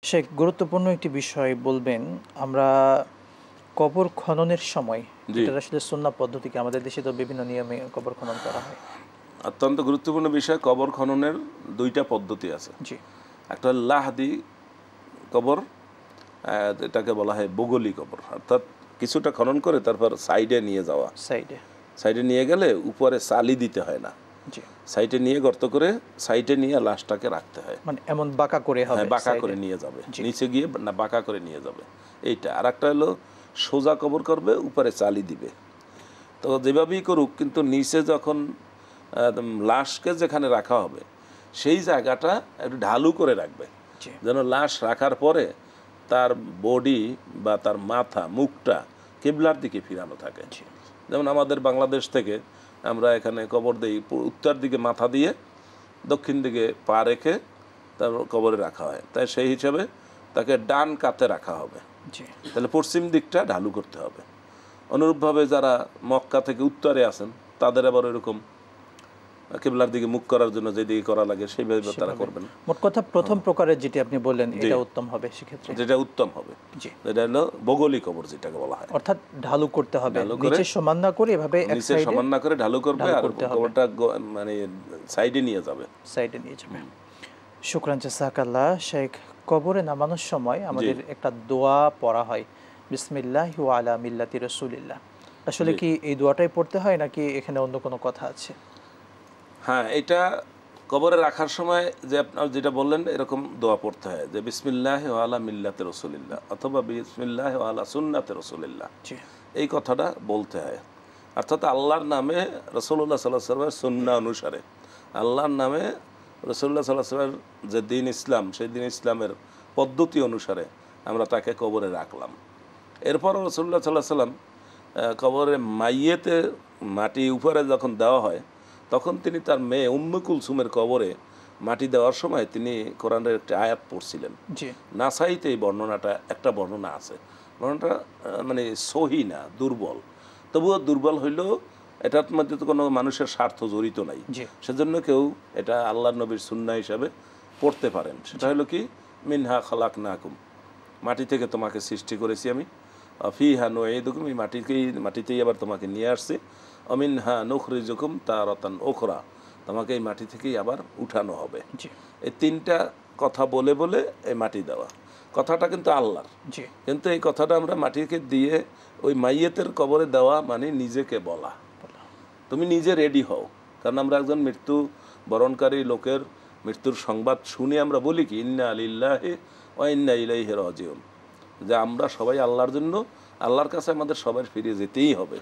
শেখ, গুরুত্বপূর্ণ একটি বিষয় বলবেন। আমরা কবর খননের সময় জি। এটা আসলে সুন্নাহ পদ্ধতি কি? আমাদের দেশে তো বিভিন্ন নিয়মে কবর খনন করা হয়। অত্যন্ত গুরুত্বপূর্ণ বিষয়। কবর খননের দুইটা পদ্ধতি আছে। জি, একটা লাহদি কবর, এটাকে বলা হয় বগলি কবর, অর্থাৎ কিছুটা খনন করে তারপর সাইডে নিয়ে যাওয়া। সাইডে। সাইডে নিয়ে গেলে উপরে চালি দিতে হয় না, জি, সাইডে নিয়ে গর্ত করে সাইডে নিয়ে লাশটাকে রাখতে হয়। মানে এমন বাঁকা করে হবে। হ্যাঁ, বাঁকা সাইডে করে নিয়ে যাবে, জি, নিচে গিয়ে না বাঁকা করে নিয়ে যাবে এইটা। আর একটা হলো সোজা কবর করবে, উপরে চালি দিবে। তো যেভাবেই করুক, কিন্তু নিচে যখন লাশকে যেখানে রাখা হবে সেই জায়গাটা একটু ঢালু করে রাখবে, জি, যেন লাশ রাখার পরে তার বডি বা তার মাথা মুখটা কিবলার দিকে ফিরানো থাকে। জি, যেমন আমাদের বাংলাদেশ থেকে আমরা এখানে কবর দিই, উত্তর দিকে মাথা দিয়ে দক্ষিণ দিকে পা রেখে তার কবরে রাখা হয়। তাই সেই হিসাবে তাকে ডান কাতে রাখা হবে, জি, তাহলে পশ্চিম দিকটা ঢালু করতে হবে। অনুরূপভাবে যারা মক্কা থেকে উত্তরে আছেন তাদের আবার এরকম কিবলার দিকে মুখ করার জন্য যেদিকে করা লাগে সেইভাবে তারা করবেন। মোট কথা প্রথম প্রকারের যেটি আপনি বললেন জি। এটা উত্তম হবে সেক্ষেত্রে। যেটা উত্তম হবে, জি, এটা হলো বগলি কবর যেটাকে বলা হয়। অর্থাৎ ঢালু করতে হবে, ঢালু করে, নিচে সমান না করে এভাবে এক নিচে সাইডে সমান না করে ঢালু করবে, ঢালু আর করতে হবে। কবরটা মানে সাইডে নিয়ে যাবে। সাইডে নিয়ে যাবে। শুকরান জাযাকাল্লাহ। শেখ, কবরে নামানোর সময় আমাদের একটা দোয়া পড়া হয়, বিসমিল্লাহি ওয়া আলা মিল্লাতি রাসূলিল্লাহ। আসলে জি। কি এই দোয়াটাই পড়তে হয় নাকি এখানে অন্য কোনো কথা আছে? হ্যাঁ, এটা কবরে রাখার সময় যে আপনার যেটা বললেন এরকম দোয়া পড়তে হয় যে বিসমিল্লাহ ওয়া আলা মিল্লাতে রসুলিল্লাহ অথবা বিসমিল্লাহ ওয়া আলা সুন্নাতে রসুলিল্লাহ, জি, এই কথাটা বলতে হয়। অর্থাৎ আল্লাহর নামে, রসুল্লাহ সাল্লাহ সাল্লামের সুন্নাহ অনুসারে, আল্লাহর নামে রসুল্লাহ সাল্লাহ সাল্লামের যে দিন ইসলাম, সেই দিন ইসলামের পদ্ধতি অনুসারে আমরা তাকে কবরে রাখলাম। এরপরও রসুল্লাহ সাল্লাহ সাল্লাম কবরে মাইয়েতে মাটি উপরে যখন দেওয়া হয় তখন তিনি তার মেয়ে উম্মে কুলসুমের কবরে মাটি দেওয়ার সময় তিনি কোরআনের একটি আয়াত পড়ছিলেন। জি, নাসাইতে এই বর্ণনাটা, একটা বর্ণনা আছে, বর্ণনাটা মানে সহি না, দুর্বল। তবুও দুর্বল হইলেও এটার মধ্যে তো কোনো মানুষের স্বার্থ জড়িত নাই, জি, সেজন্য কেউ এটা আল্লাহর নবীর সুন্নাহ হিসাবে পড়তে পারেন। সেটা হলো কি, মিনহা খালাকনাকুম, মাটি থেকে তোমাকে সৃষ্টি করেছি আমি, ফিহা নুঈদুকুম, এই মাটিতেই আবার তোমাকে নিয়ে আসছি, অমিনহা নুখরিজুকুম তারাতান উখরা, তোমাকে এই মাটি থেকেই আবার উঠানো হবে। জি, এই তিনটা কথা বলে বলে এই মাটি দেওয়া, কথাটা কিন্তু আল্লাহর, জি, কিন্তু এই কথাটা আমরা মাটিকে দিয়ে ওই মাইয়েতের কবরে দেওয়া মানে নিজেকে বলা, তুমি নিজে রেডি হও। কারণ আমরা একজন মৃত্যু বরণকারী লোকের মৃত্যুর সংবাদ শুনে আমরা বলি কি, ইন্না লিল্লাহি ওয়া ইন্না ইলাইহি রাজিউন, যে আমরা সবাই আল্লাহর জন্য, আল্লাহর কাছে আমাদের সবাই ফিরে যেতেই হবে।